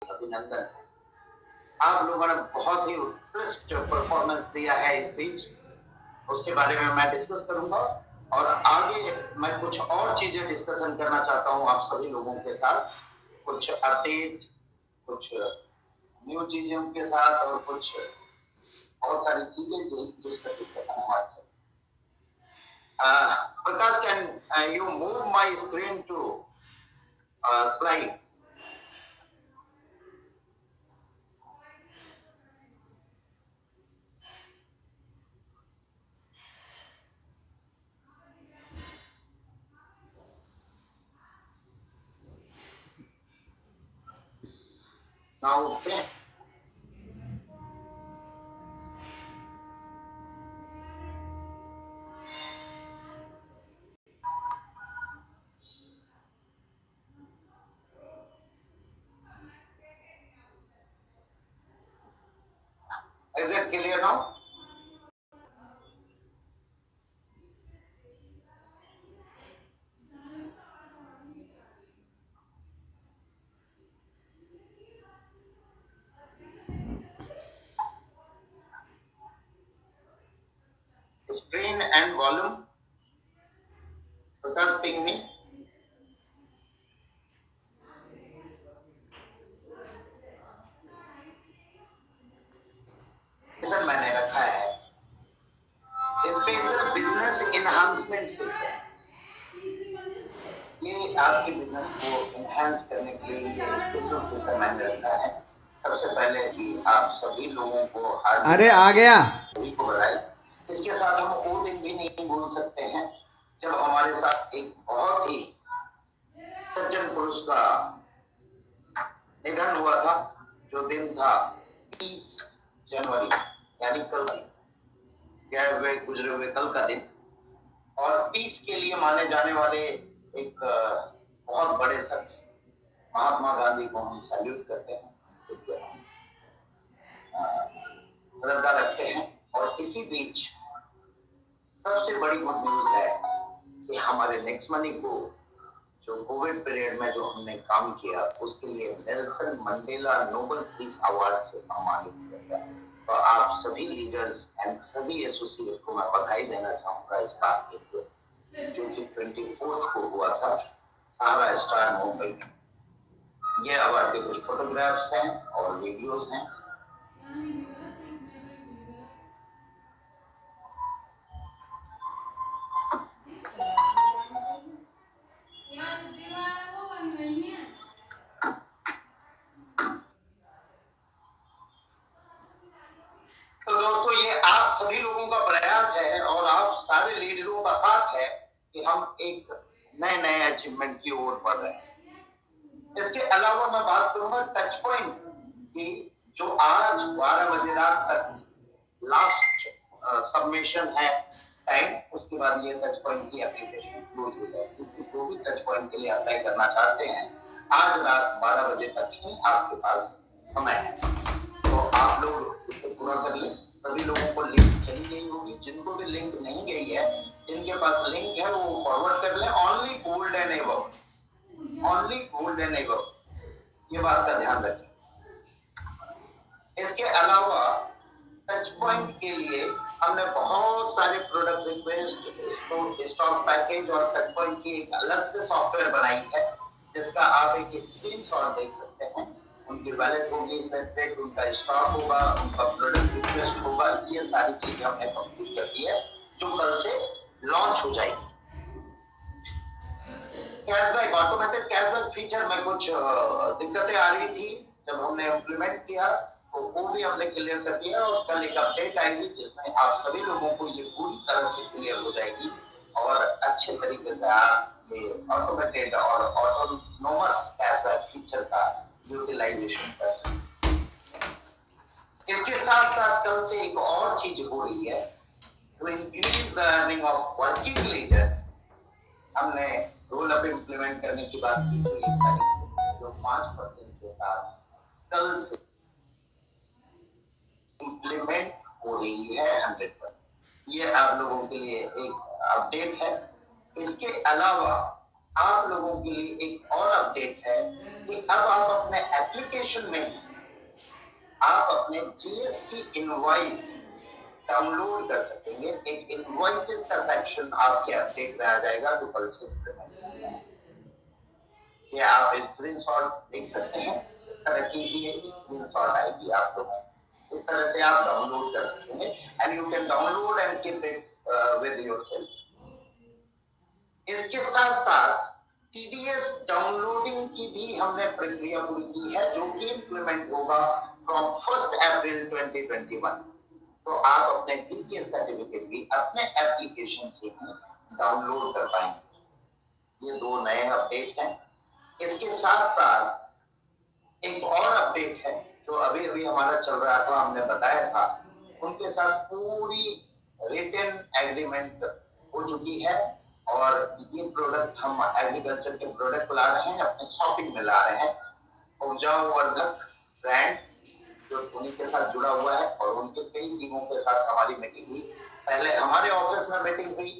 अभिनंदन। आप लोगों ने बहुत ही उत्कृष्ट परफॉर्मेंस दिया है इस बीच, उसके बारे में मैं डिस्कस करूंगा और आगे मैं कुछ और चीजें डिस्कशन करना चाहता हूं आप सभी लोगों के साथ, कुछ अपडेट, कुछ न्यू चीजों के साथ और कुछ बहुत सारी चीजें जिस पर डिस्कशन हुआ है। Prakash, can you move my screen to slide? Now, okay. Is it clear now? Screen and volume. Prakash, ping me. Sir मैंने रखा है स्पेशल बिजनेस इनहांसमेंट सेशन। ये आपके बिजनेस को इनहांस करने के लिए स्पेशल सेशन मैंने रखा है। सबसे पहले कि आप सभी लोगों को अरे आ गया सभी को बधाई। इसके साथ हम वो दिन भी नहीं भूल सकते हैं जब हमारे साथ एक बहुत ही सज्जन पुरुष का निधन हुआ था। जो दिन था 30 जनवरी, यानी कल गए हुए गुजरे हुए कल का दिन। और पीस के लिए माने जाने वाले एक बहुत बड़े शख्स महात्मा गांधी को हम सैल्यूट करते हैं, श्रद्धा रखते हैं। और इसी बीच सबसे बड़ी गुड न्यूज है कि हमारे नेक्स्ट मनी को जो कोविड पीरियड में जो हमने काम किया उसके लिए Nelson Mandela Nobel peace award से सम्मानित किया गया। तो आप सभी लीडर्स एंड सभी एसोसिएट को मैं बधाई देना चाहूंगा इस बात के लिए, जो कि 24 को हुआ था सारा स्टार मुंबई में। ये अवार्ड के कुछ फोटोग्राफ्स हैं और वीडियोस हैं। तो दोस्तों, ये आप सभी लोगों का प्रयास है और आप सारे लीडरों का साथ है कि हम एक नए नए अचीवमेंट की ओर बढ़ रहे हैं। इसके अलावा मैं बात करूंगा टच पॉइंट की, जो आज 12 बजे रात तक लास्ट सबमिशन है टाइम। उसके बाद ये टच पॉइंट की एप्लीकेशन क्लोज हो जाएगी। जो भी टच पॉइंट के लिए अप्लाई करना चाहते हैं, आज रात 12 बजे तक ही आपके पास समय है, तो आप लोग इसको पूरा कर लें। सभी लोगों को लिंक चली गई होगी, जिनको भी लिंक नहीं गई है, जिनके पास लिंक है वो फॉरवर्ड कर लें। Only gold and above, only gold and above, ये बात का ध्यान रखें। इसके अलावा टच पॉइंट के लिए हमने बहुत सारे प्रोडक्ट रिक्वेस्ट, स्टॉक पैकेज और टच पॉइंट की एक अलग से सॉफ्टवेयर बनाई है, जिसका आप एक स्क्रीनशॉट देख सकते हैं। उनकी वैलेट होगी सेपरेट, उनका स्टॉक होगा, उनका प्रोडक्ट रिक्वेस्ट होगा। ये सारी चीजें हमने कंप्लीट कर दी है, जो कल से लॉन्च हो जाएगी। कैशबैक, ऑटोमेटेड कैशबैक फीचर में कुछ दिक्कतें आ रही थी जब हमने इम्प्लीमेंट किया, तो वो भी हमने क्लियर कर दिया। और कल एक अपडेट आएगी जिसमें आप सभी लोगों को ये पूरी तरह से क्लियर हो जाएगी और अच्छे तरीके से आप ये ऑटोमेटेड और ऑटोनोमस कैशबैक फीचर का यूटिलाइजेशन कर सकते। इसके साथ साथ कल से एक और चीज हो रही है, to increase the earning of working leader. हमने रोल अप इम्प्लीमेंट करने की बात की थी 1 तारीख से, जो 5% के साथ कल से इम्प्लीमेंट हो रही है 100%। ये आप लोगों के लिए एक अपडेट है। इसके अलावा आप लोगों के लिए एक और अपडेट है कि अब आप अपने एप्लीकेशन एप्लीकेशन में आप अपने जीएसटी इनवॉइस डाउनलोड कर सकेंगे। एक इनवॉइसेस का सेक्शन आपके अपडेट में आ जाएगा जो कल से ये आप स्क्रीनशॉट देख सकते हैं। इस तरह की ये स्क्रीनशॉट आएगी आपको, इस तरह से आप डाउनलोड कर सकेंगे and you can download and keep it with yourself. इसके साथ साथ टीडीएस डाउनलोडिंग की भी हमने प्रक्रिया पूरी की है जो कि इंप्लीमेंट होगा फ्रॉम 1 अप्रैल 2021। तो आप अपने टीडीएस सर्टिफिकेट भी अपने एप्लीकेशन से ही डाउनलोड कर पाएंगे। ये दो नए अपडेट हैं। इसके साथ साथ एक और अपडेट है जो अभी अभी हमारा चल रहा था, हमने बताया था, उनके साथ पूरी रिटन एग्रीमेंट हो चुकी है और ये प्रोडक्ट हम एग्रीकल्चर के प्रोडक्ट ला रहे हैं, अपने शॉपिंग में ला रहे हैं। उपजाऊ वर्धक ब्रांड जो उन्हीं के साथ जुड़ा हुआ है और उनके कई टीमों के साथ हमारी मीटिंग हुई। पहले हमारे ऑफिस में मीटिंग हुई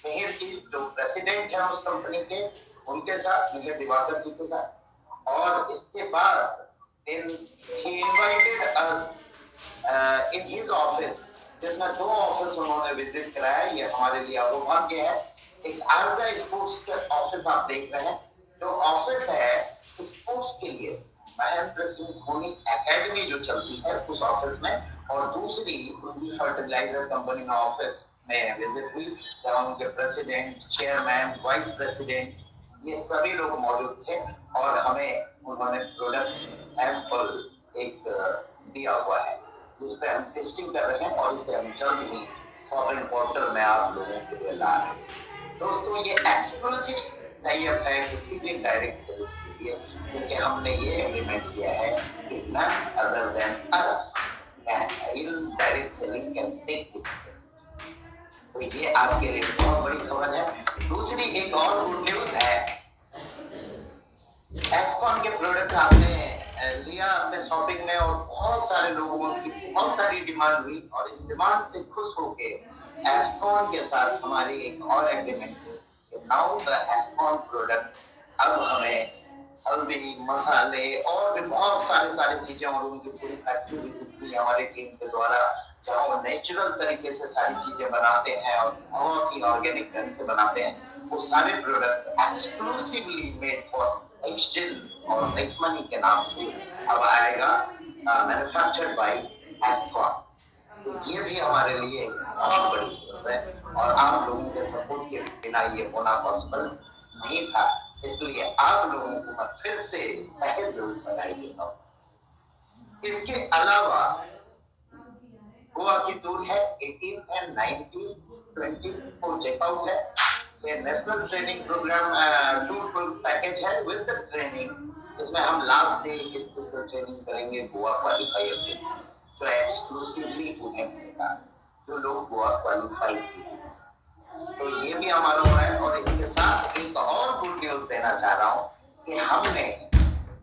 मिहिर जी जो प्रेसिडेंट है उस कंपनी के, उनके साथ, मिहिर दिवाकर जी के साथ, और इसके बाद he invited us in his office, जिसमें 2 ऑफिस उन्होंने विजिट कराया। ये हमारे लिए अभिभाग्य है। एक आर्गा स्पोर्ट्स के ऑफिस आप देख रहे हैं, जो ऑफिस है स्पोर्ट्स के लिए महेंद्र सिंह धोनी एकेडमी जो चलती है उस ऑफिस में, और दूसरी उनकी फर्टिलाइजर कंपनी में ऑफिस में विजिट हुई जहाँ उनके प्रेसिडेंट, चेयरमैन, वाइस प्रेसिडेंट ये सभी लोग मौजूद थे और हमें उन्होंने प्रोडक्ट सैंपल एक दिया हुआ है जिस पे हम टेस्टिंग कर रहे हैं और इसे हम जल्द ही फॉरेन पोर्टल में आप लोगों के लिए ला रहे हैं। दोस्तों ये एक्सक्लूसिव टाइप है किसी भी डायरेक्ट सेल के लिए, क्योंकि हमने ये एग्रीमेंट किया है कि none other than us can direct selling can take this. तो ये आपके लिए बहुत बड़ी खबर है। दूसरी एक और गुड न्यूज है, एस्कॉन के प्रोडक्ट आपने लिया अपने शॉपिंग में और बहुत सारे लोगों की बहुत सारी डिमांड हुई और इस डिमांड से खुश होके एस्कॉन के साथ हमारी एक और एग्रीमेंट हुई। नाउ द एस्कॉन प्रोडक्ट अब हमें हल्दी, मसाले और भी बहुत सारी चीजें और उनकी पूरी फैक्ट्री विजिट की हमारी टीम के द्वारा, जहाँ वो नेचुरल तरीके से सारी चीजें बनाते हैं और बहुत ही ऑर्गेनिक ढंग से बनाते हैं। वो सारे product exclusively made for exchange और नेक्स्ट मनी के नाम से अब आएगा मैन्युफैक्चर्ड बाय एस्कॉन। तो ये भी हमारे लिए बहुत बड़ी बात है और आप लोगों के सपोर्ट के बिना ये होना पॉसिबल नहीं था, इसलिए आप लोगों को मैं फिर से तहे दिल से बधाई देता हूँ। इसके अलावा गोवा की टूर है 18 एंड 19, 20 को चेकआउट है। ये national training programme tour full package है विद द ट्रेनिंग। इसमें हम लास्ट डे स्पेशल ट्रेनिंग करेंगे गोवा क्वालिफायर के, जो एक्सक्लूसिवली उन्हें मिलेगा जो लोग गोवा क्वालिफाई किए। तो ये भी हमारा है और इसके साथ एक और गुड न्यूज देना चाह रहा हूँ कि हमने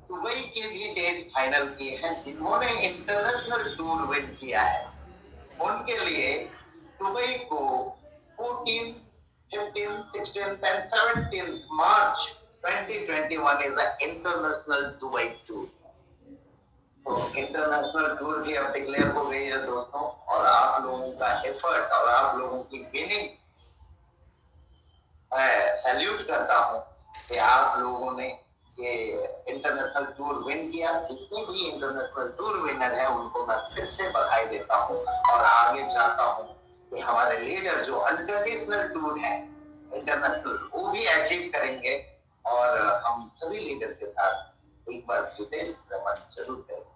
दुबई के भी डेट फाइनल किए हैं। जिन्होंने इंटरनेशनल टूर विन किया है उनके लिए दुबई को 14, 15, 16 and 17 March 2021 is an international Dubai tour। तो इंटरनेशनल टूर भी अब डिक्लेयर हो गई है दोस्तों, और आप लोगों का एफर्ट और आप लोगों की विनिंग सैल्यूट करता हूं कि आप लोगों ने ये इंटरनेशनल टूर विन किया। जितने भी इंटरनेशनल टूर विनर हैं उनको मैं फिर से बधाई देता हूं और आगे चाहता हूं कि हमारे लीडर जो अनट्रेडिशनल टूर है इंटरनेशनल वो भी अचीव करेंगे और हम सभी लीडर के साथ एक बार विदेश भ्रमण जरूर करेंगे।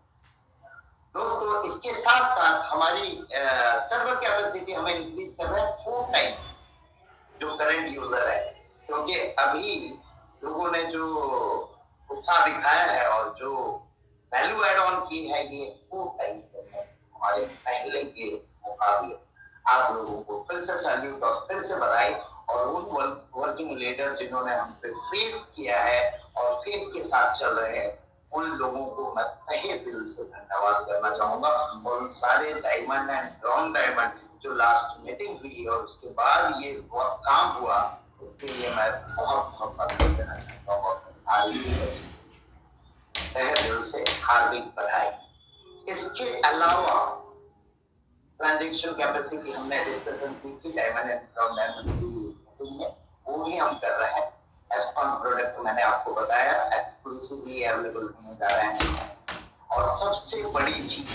दोस्तों इसके साथ साथ हमारी सर्वर कैपेसिटी हमें इंक्रीज कर रहा है 4 टाइम्स जो करंट यूजर है, क्योंकि अभी लोगों ने जो उत्साह दिखाया है और जो वैल्यू एड ऑन की है ये 4 टाइम्स है हमारे पहले के मुकाबले। आप लोगों को फिर से सैल्यूट और फिर से बधाई, और उन वर्किंग लीडर जिन्होंने हम पे फेथ किया है और फेथ के साथ चल रहे हैं उन लोगों को मैं तहे दिल से धन्यवाद करना चाहूंगा। और उन सारे डायमंड एंड ब्राउन डायमंड जो लास्ट मीटिंग हुई और उसके बाद ये काम हुआ इसके लिए मैं बहुत बहुत बधाई देना चाहता हूँ। सारी तहे दिल से हार्दिक बधाई। इसके अलावा ट्रांजेक्शन कैपेसिटी हमने डिस्कशन की थी डायमंड एंड क्राउन डायमंड में, वो भी हम कर रहे हैं। एस्कॉन प्रोडक्ट मैंने आपको बताया एक्सक्लूसिवली अवेलेबल होने जा रहे हैं। और सबसे बड़ी चीज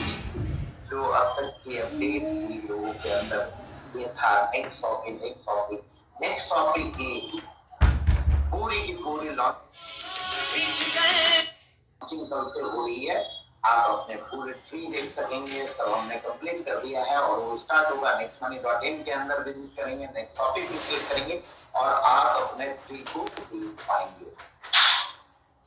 जो अब तक की अपडेट हुई लोगों के अंदर, ये था नेक्स्ट शॉपिंग की पूरी लॉन्चिंग कल से हो रही है। आप अपने पूरे ट्री देख सकेंगे, सब हमने कंप्लीट कर दिया है और वो स्टार्ट होगा nextmoney.in के अंदर विजिट करेंगे, नेक्स्ट शॉपिंग पे क्लिक करेंगे और आप अपने ट्री को देख पाएंगे।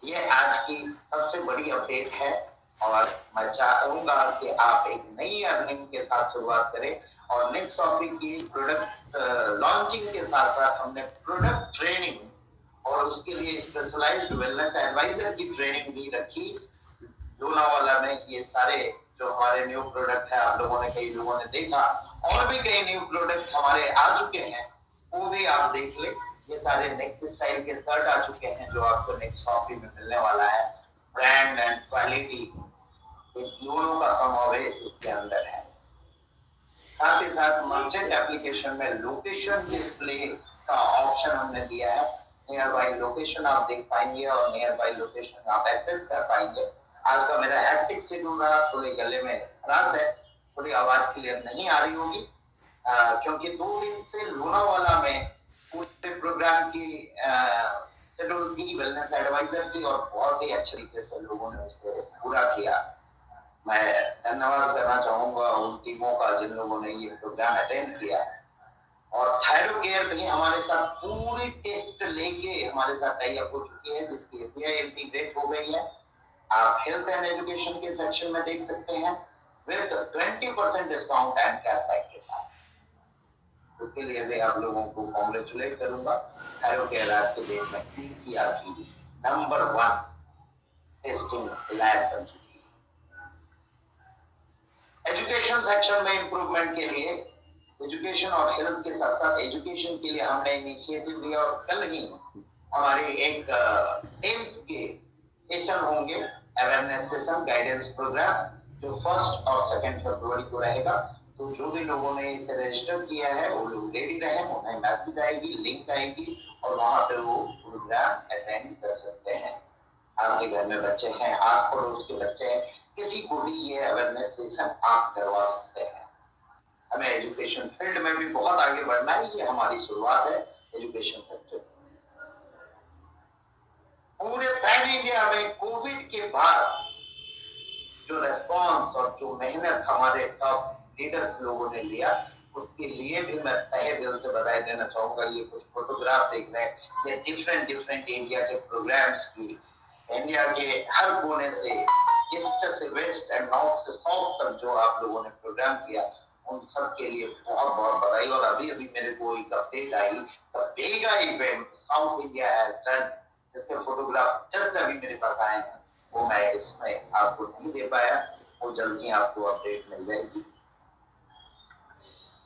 ये आज की सबसे बड़ी अपडेट है और मैं चाहूंगा कि आप एक नई अर्निंग के साथ शुरुआत करें। और नेक्स्ट शॉपिंग की प्रोडक्ट लॉन्चिंग के साथ साथ हमने प्रोडक्ट ट्रेनिंग और उसके लिए स्पेशलाइज्ड वेलनेस एडवाइजर की ट्रेनिंग भी रखी। लोनावाला में ये सारे जो हमारे न्यू प्रोडक्ट है, आप लोगों ने कई लोगों ने देखा, और भी कई न्यू प्रोडक्ट हमारे आ चुके हैं, वो भी आप देख ले। ये सारे नेक्स्ट स्टाइल के शर्ट आ चुके हैं जो आपको नेक्स्ट शॉपिंग में मिलने वाला है। ब्रांड एंड क्वालिटी दोनों का समावेश इसके अंदर है। साथ ही साथ मर्चेंट एप्लीकेशन में लोकेशन डिस्प्ले का ऑप्शन हमने दिया है। नियर बाई लोकेशन आप देख पाएंगे और नियर बाई लोकेशन आप एक्सेस कर पाएंगे। आज का मेरा हैप्टिक शेड्यूल रहा, थोड़े गले में खराश है, थोड़ी आवाज क्लियर नहीं आ रही होगी क्योंकि 2 दिन से लोनावाला में पूरे प्रोग्राम की शेड्यूल की, वेलनेस एडवाइजर की, और बहुत ही अच्छे तरीके से लोगों ने उसे पूरा किया। मैं धन्यवाद करना चाहूंगा उन टीमों का जिन लोगों ने ये प्रोग्राम अटेंड किया। और थायरो केयर भी हमारे साथ पूरी टेस्ट लेके हमारे साथ टाई अप हो चुकी है, जिसकी एपीआई इंटीग्रेट हो गई है। आप हेल्थ एंड एजुकेशन के सेक्शन में देख सकते हैं विद 20% डिस्काउंट एंड कैशबैक के साथ। उसके लिए भी आप लोगों को कांग्रेचुलेट करूंगा। थायरो केयर आज के डेट में पीसीआर की नंबर 1 टेस्टिंग लैब बन चुकी है। एजुकेशन सेक्शन में इंप्रूवमेंट के लिए एजुकेशन और हेल्थ के साथ साथ एजुकेशन के लिए हमने इनिशिएटिव लिया और कल ही हमारे एक 10th के सेशन होंगे, अवेयरनेस सेशन गाइडेंस प्रोग्राम, जो 1 और 2 फरवरी को रहेगा। तो जो भी लोगों ने इसे रजिस्टर किया है वो लोग रेडी रहे, उन्हें मैसेज आएगी, लिंक आएगी और वहां पे वो प्रोग्राम अटेंड कर सकते हैं। आपके घर में बच्चे हैं, आस पड़ोस के बच्चे हैं, किसी को भी ये अवेयरनेस सेशन आप करवा सकते हैं। हमें एजुकेशन फील्ड में भी बहुत आगे बढ़ना है, ये हमारी शुरुआत है एजुकेशन सेक्टर। पूरे पैन इंडिया में कोविड के बाद जो रेस्पॉन्स और जो मेहनत हमारे टॉप लीडर्स लोगों ने लिया, उसके लिए भी मैं तहे दिल से बधाई देना चाहूंगा। ये कुछ फोटोग्राफ देख रहे हैं, ये डिफरेंट एरिया के प्रोग्राम्स की, इंडिया के हर कोने से, ईस्ट से वेस्ट एंड नॉर्थ से साउथ तक जो आप लोगों ने प्रोग्राम किया, उन सब के लिए बहुत बहुत बधाई। और अभी मेरे को एक update I, the mega event south India has done, जिसके फोटोग्राफ जस्ट अभी मेरे पास आए हैं, वो मैं इसमें आपको नहीं दे पाया, वो जल्दी आपको अपडेट मिल जाएगी।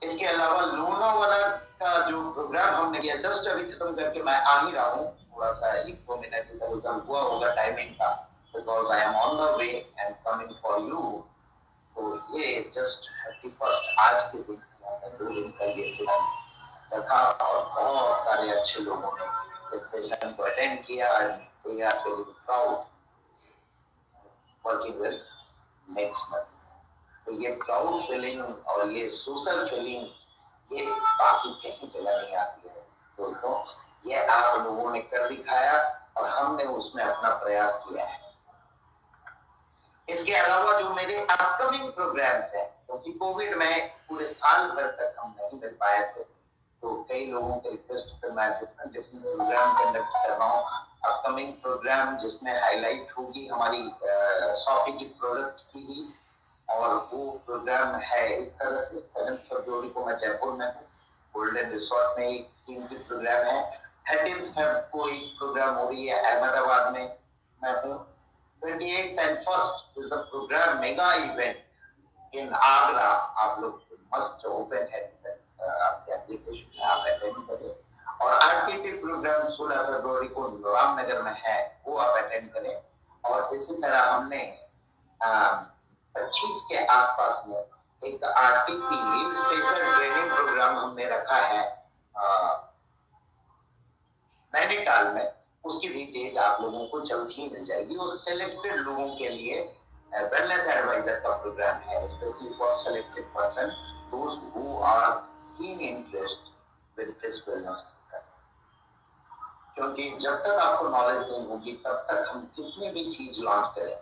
इसके अलावा लोनावाला का जो प्रोग्राम हमने किया जस्ट अभी खत्म करके मैं आ ही रहा हूँ, थोड़ा सा 1-2 मिनट इधर हुआ होगा टाइमिंग का, because I am on the way and coming for you. तो ये जस्ट 31 आज के दिन 2 दिन का ये सेशन रखा और बहुत सारे अच्छे लोगों ने इस सेशन को अटेंड किया। We are very proud working with next month. तो ये प्राउड फीलिंग और ये सोशल फीलिंग ये बाकी कहीं जगह नहीं आती है दोस्तों, ये आप लोगों ने कर दिखाया और हमने उसमें अपना प्रयास किया है। इसके अलावा जो मेरे अपकमिंग प्रोग्राम्स हैं, क्योंकि कोविड में पूरे साल भर तक हम नहीं मिल पाए थे, तो कई लोगों के रिक्वेस्ट पर मैं डिफरेंट प्रोग्राम कंडक्ट कर रहा हूँ। अपकमिंग प्रोग्राम जिसमें हाईलाइट होगी हमारी शॉपिंग की प्रोडक्ट की भी, और वो प्रोग्राम है इस तरह से 7 फरवरी को मैं जयपुर में हूँ, गोल्डन रिसोर्ट में एक टीम की प्रोग्राम है। 13 फेब को एक प्रोग्राम हो रही है अहमदाबाद में मैं हूँ। 28th and 1st is the program mega event in Agra। आप लोग मस्ट ओपन है आपके एप्लीकेशन में आप अटेंड करें। और आरटीटी प्रोग्राम 16 फरवरी को रामनगर में है, वो आप अटेंड करें। और इसी तरह हमने 25 के आसपास में एक RTP स्पेशल ट्रेनिंग प्रोग्राम हमने रखा है नैनीताल में। उसकी भी डेट आप लोगों को जल्द ही मिल जाएगी और सिलेक्टेड लोगों के लिए वेलनेस एडवाइजर का प्रोग्राम है, specially for selected person those who are keen interest with this wellness programme. क्योंकि जब तक आपको नॉलेज नहीं होगी तब तक हम कितनी भी चीज लॉन्च करें,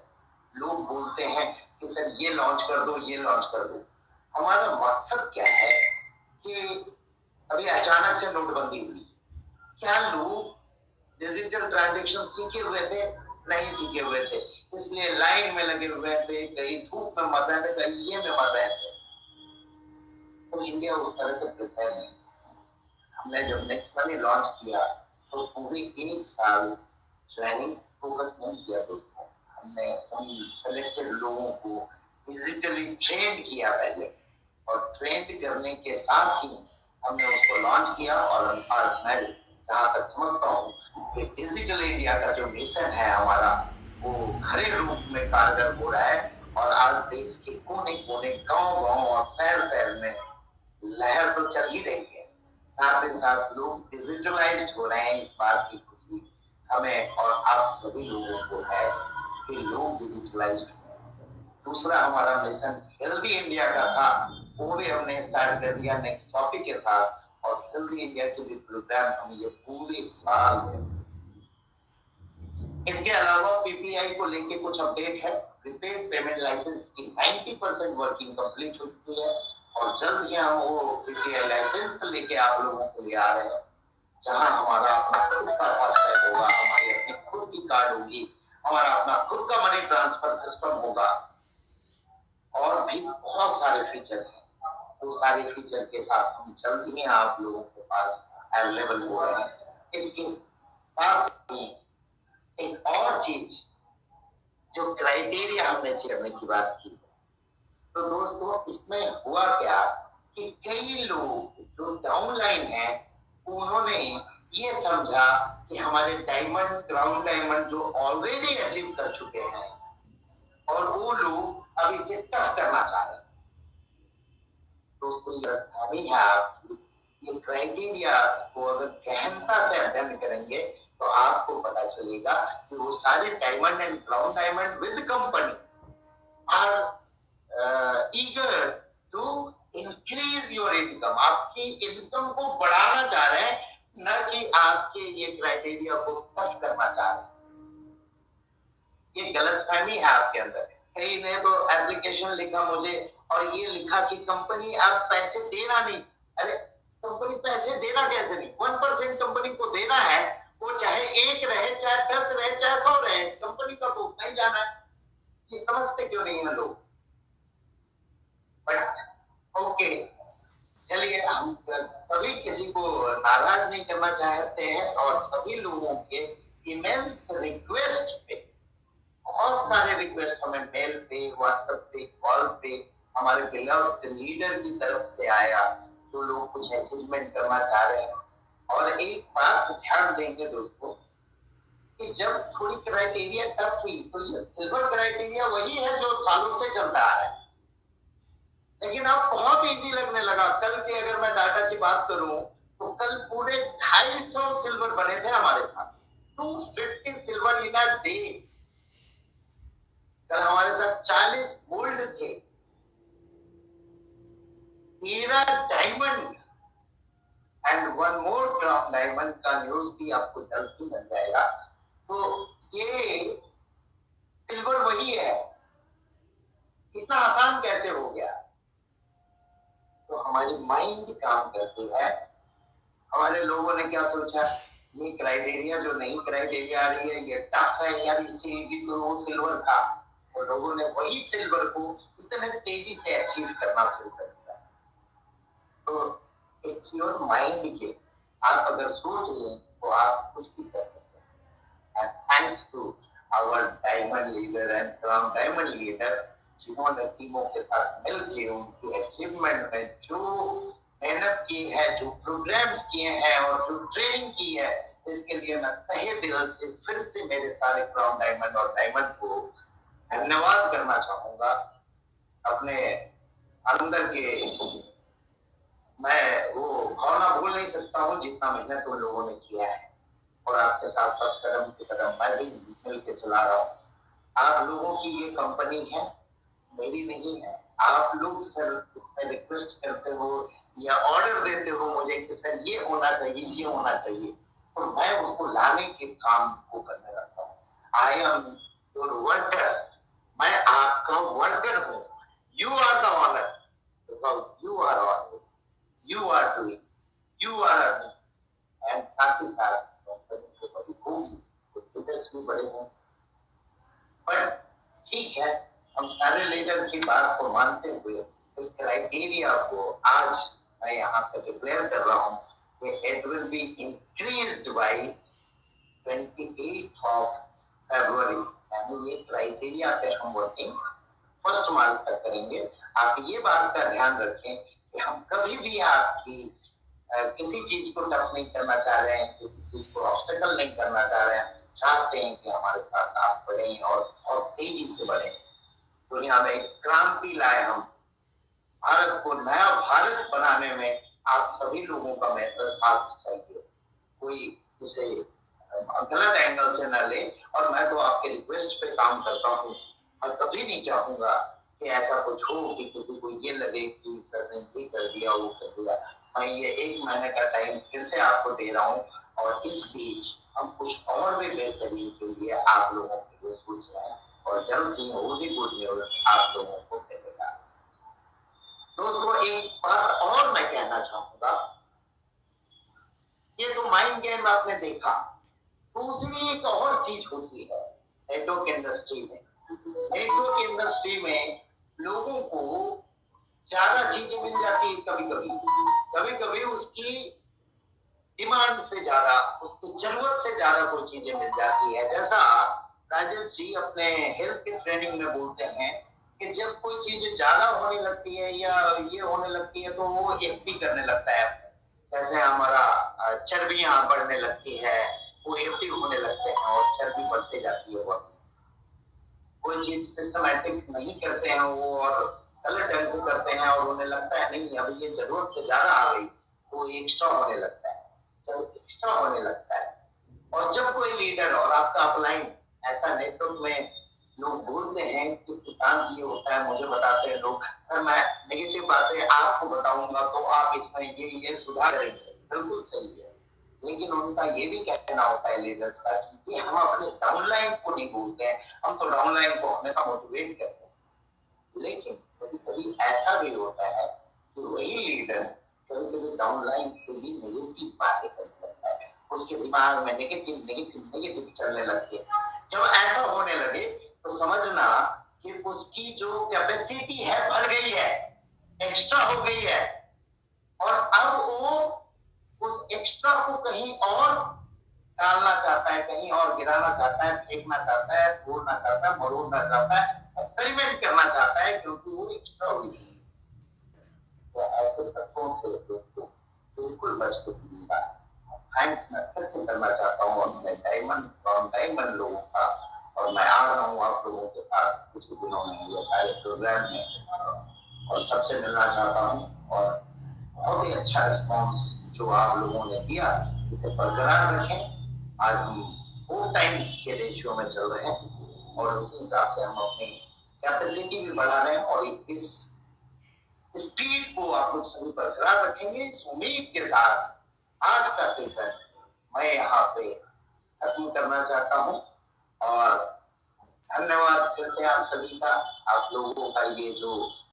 लोग बोलते हैं कि सर ये लॉन्च कर दो, ये लॉन्च कर दो। हमारा मकसद क्या है कि अभी अचानक से नोटबंदी हुई, क्या लोग डिजिटल ट्रांजैक्शन सीखे हुए थे? नहीं सीखे हुए थे, इसलिए लाइन में लगे हुए थे, कहीं धूप में मर रहे थे, कहीं ये में मर रहे थे। तो इंडिया उस तरह से प्रिपेयर नहीं। हमने जब नेक्स्ट मनी लॉन्च किया तो पूरे 1 साल ट्रेनिंग फोकस नहीं किया दोस्तों। हमने उन सेलेक्टेड लोगों को डिजिटली ट्रेंड किया पहले, और ट्रेंड करने के साथ ही हमने उसको लॉन्च किया। और आज मैं जहाँ तक समझता हूँ कि डिजिटल इंडिया का जो मिशन है हमारा, वो घरे रूप में कारगर हो रहा है। और आज देश के कोने कोने, गांव-गांव और शहर-शहर में लहर तो चल ही रही है। साथ ही साथ लोग डिजिटलाइज्ड हो रहे हैं। इस बात की खुशी हमें और आप सभी लोगों को है कि लोग डिजिटलाइज्ड हो। दूसरा हमारा मिशन हेल्दी इंडिया का था, वो भी हमने स्टार्ट कर दिया नेक्स्ट टॉपिक के साथ। और हेल्दी इंडिया के भी प्रोग्राम हम ये पूरे साल में। इसके अलावा पीपीआई को लेके कुछ अपडेट है। प्रीपेड पेमेंट लाइसेंस की 90% वर्किंग कंप्लीट हो चुकी है और जल्द ही हम वो पीपीआई लाइसेंस लेके आप लोगों को ले आ रहे हैं, जहां हमारा अपना खुद का फास्टैग होगा, हमारी अपनी खुद की कार्ड होगी, हमारा अपना खुद का मनी ट्रांसफर सिस्टम होगा और भी बहुत सारे फीचर हैं। वो सारे फीचर के साथ हम जल्द ही आप लोगों के पास अवेलेबल हो रहे हैं। इसके साथ ही एक और चीज, जो क्राइटेरिया हमने चेयरने की बात की, तो दोस्तों इसमें हुआ क्या कि कई लोग जो डाउनलाइन है उन्होंने ये समझा कि हमारे डायमंड, क्राउन डायमंड जो ऑलरेडी अचीव कर चुके हैं और वो लोग अब इसे टफ करना चाह रहे हैं। दोस्तों ये क्राइटेरिया को अगर गहनता से अध्ययन करेंगे तो आपको पता चलेगा कि वो सारे diamond and crown diamond with company are eager to increase your income. आपकी इनकम को बढ़ाना चाह रहे हैं, न कि आपके ये क्राइटेरिया को टफ करना चाह रहे हैं। ये गलतफहमी है आपके अंदर। कई ने तो एप्लीकेशन लिखा मुझे और ये लिखा कि कंपनी आप पैसे देना नहीं। अरे कंपनी पैसे देना कैसे नहीं? 1% कंपनी को देना है, वो चाहे 1 रहे, चाहे 10 रहे, चाहे 100 रहे, कंपनी का तो नहीं जाना है। ये समझते क्यों नहीं है लोग? बट ओके, चलिए हम कभी किसी को नाराज नहीं करना चाहते हैं और सभी लोगों के इमेंस रिक्वेस्ट पे, बहुत सारे रिक्वेस्ट हमें मेल पे, व्हाट्सएप पे, कॉल पे हमारे बिलव्ड लीडर की तरफ से आया, जो लोग कुछ अचीवमेंट करना चाह रहे हैं। और एक बात ध्यान देंगे दोस्तों कि जब थोड़ी क्राइटेरिया टफ हुई तो ये सिल्वर क्राइटेरिया वही है जो सालों से चलता आ रहा है, लेकिन अब बहुत इजी लगने लगा। कल की अगर मैं डाटा की बात करूं तो कल पूरे 250 सिल्वर बने थे हमारे साथ, 250 सिल्वर इन अ डे। कल हमारे साथ 40 गोल्ड थे, 13 diamond and 1 more crop diamond का न्यूज भी आपको जल्द ही मिल जाएगा। तो ये सिल्वर वही है। इतना आसान कैसे हो गया? तो हमारी माइंड काम करती है। हमारे लोगों ने क्या सोचा, ये क्राइटेरिया जो नई क्राइटेरिया आ रही है ये टफ है यार, इससे इजी तो वो सिल्वर था, और लोगों ने वही सिल्वर को इतने तेजी से अचीव करना शुरू कर दिया। तो इट्स योर माइंड के, आप अगर सोच लें तो आप कुछ भी कर सकते हैं। And thanks to our diamond leader and crown diamond leader, जिन्होंने टीमों के साथ मिलकर उनकी अचीवमेंट में जो मेहनत की है, जो प्रोग्राम्स किए हैं और जो ट्रेनिंग की है, इसके लिए मैं तहे दिल से फिर से मेरे सारे क्राउन डायमंड और डायमंड को धन्यवाद करना चाहूंगा। अपने अंदर के मैं वो भावना भूल नहीं सकता हूँ जितना मेहनत उन लोगों ने किया है, और आपके साथ साथ कदम से कदम मैं भी मिल के चला रहा हूँ। आप लोगों की ये कंपनी है, मेरी नहीं है। आप लोग सर इसमें रिक्वेस्ट करते हो या ऑर्डर देते हो मुझे कि सर ये होना चाहिए, ये होना चाहिए, तो मैं उसको लाने के काम को करने लगता हूँ। आई एम योर वर्कर, मैं आपका वर्कर हूँ। You are the honour because you are honour, you are doing, you are earning, and साथ ही साथ कभी होगी तो लीडर्स भी बड़े हैं। पर ठीक है, हम सारे लीडर की बात को मानते हुए इस क्राइटेरिया को आज मैं यहाँ से डिक्लेयर कर रहा हूँ कि it will be increased by 28th of February, यानी ये क्राइटेरिया पे हम वर्किंग 1 मार्च तक करेंगे। आप ये बात का ध्यान रखें कि हम कभी भी आपकी किसी चीज को टफ नहीं करना चाह रहे हैं, किसी चीज को ऑब्स्टेकल नहीं करना चाह रहे हैं, चाहते हैं कि हमारे साथ आप बढ़ें और तेजी से बढ़ें, दुनिया में एक क्रांति लाए हम, भारत को नया भारत बनाने में आप सभी लोगों का मेरे साथ चाहिए। कोई इसे गलत एंगल से न ले, और मैं तो आपके रिक्वेस्ट पे काम करता हूँ और कभी नहीं चाहूंगा कि ऐसा कुछ हो कि किसी को ये लगे कि सर ने ये कर दिया, वो कर दिया। मैं ये 1 महीने का टाइम फिर से आपको दे रहा हूँ, और इस बीच हम कुछ और भी बेहतरीन के लिए आप लोगों के लिए सोच रहे हैं, और जल्द ही वो भी गुड न्यूज आप लोगों को मिलेगा। दोस्तों, एक बात और मैं कहना चाहूंगा, ये तो माइंड गेम आपने देखा, दूसरी एक और चीज होती है नेटवर्क इंडस्ट्री में। नेटवर्क इंडस्ट्री में लोगों को ज्यादा चीजें मिल जाती है, कभी कभी उसकी डिमांड से ज्यादा, उसकी जरूरत से ज्यादा कोई चीजें मिल जाती है। जैसा राजेश जी अपने हेल्थ के ट्रेनिंग में बोलते हैं कि जब कोई चीज ज्यादा होने लगती है या ये होने लगती है तो वो एफडी करने लगता है। जैसे हमारा चर्बियां बढ़ने लगती है, वो एफडी होने लगते हैं और चर्बी बढ़ते जाती है। वो कोई चीज सिस्टमैटिक नहीं करते हैं वो, और गलत ढंग से करते हैं, और उन्हें लगता है नहीं अभी ये जरूरत से ज्यादा आ गई, तो एक्स्ट्रा होने लगता है। जब एक्स्ट्रा होने लगता है, और जब कोई लीडर और आपका अपलाइन ऐसा नेटवर्क में लोग बोलते हैं कि सिद्धांत ये होता है, मुझे बताते हैं लोग, सर मैं नेगेटिव बातें आपको बताऊंगा तो आप इसमें ये सुधार करेंगे, बिल्कुल सही है। लेकिन उनका ये भी कहना होता है लीडर्स का कि हम अपने डाउनलाइन को नहीं बोलते हैं, हम तो डाउनलाइन को हमेशा मोटिवेट करते हैं। लेकिन कभी कभी ऐसा भी होता है कि वही लीडर कभी कभी डाउनलाइन से भी नेगेटिव बातें करने लगता है, उसके दिमाग में नेगेटिव चलने लगती है। जब ऐसा होने लगे तो समझना कि उसकी जो कैपेसिटी है बढ़ गई है, एक्स्ट्रा हो गई है, और अब वो उस एक्स्ट्रा को कहीं और डालना चाहता है, कहीं और गिराना चाहता है, फेंकना चाहता है, तोड़ना चाहता है, मरोड़ना चाहता है, एक्सपेरिमेंट करना चाहता है, क्योंकि वो एक्स्ट्रा हुई है। तो ऐसे तत्वों से बिल्कुल बच के जीना। थैंक्स मैं फिर से करना चाहता हूँ अपने डायमंड लोगों का, और मैं आ रहा हूँ आप लोगों के साथ कुछ दिनों में ये सारे प्रोग्राम में, और सबसे मिलना चाहता हूँ। और बहुत ही अच्छा रिस्पॉन्स जो आप लोगों ने दिया, इसे बरकरार रखें। आज हम 4 टाइम्स के रेशियो में चल रहे हैं, और उस हिसाब से हम अपनी कैपेसिटी भी बढ़ा रहे हैं, और इस स्पीड को आप लोग सभी बरकरार रखेंगे। इस उम्मीद के साथ आज का सेशन मैं यहाँ पे खत्म करना चाहता हूँ, और धन्यवाद फिर से आप सभी का। आप लोगों का ये जो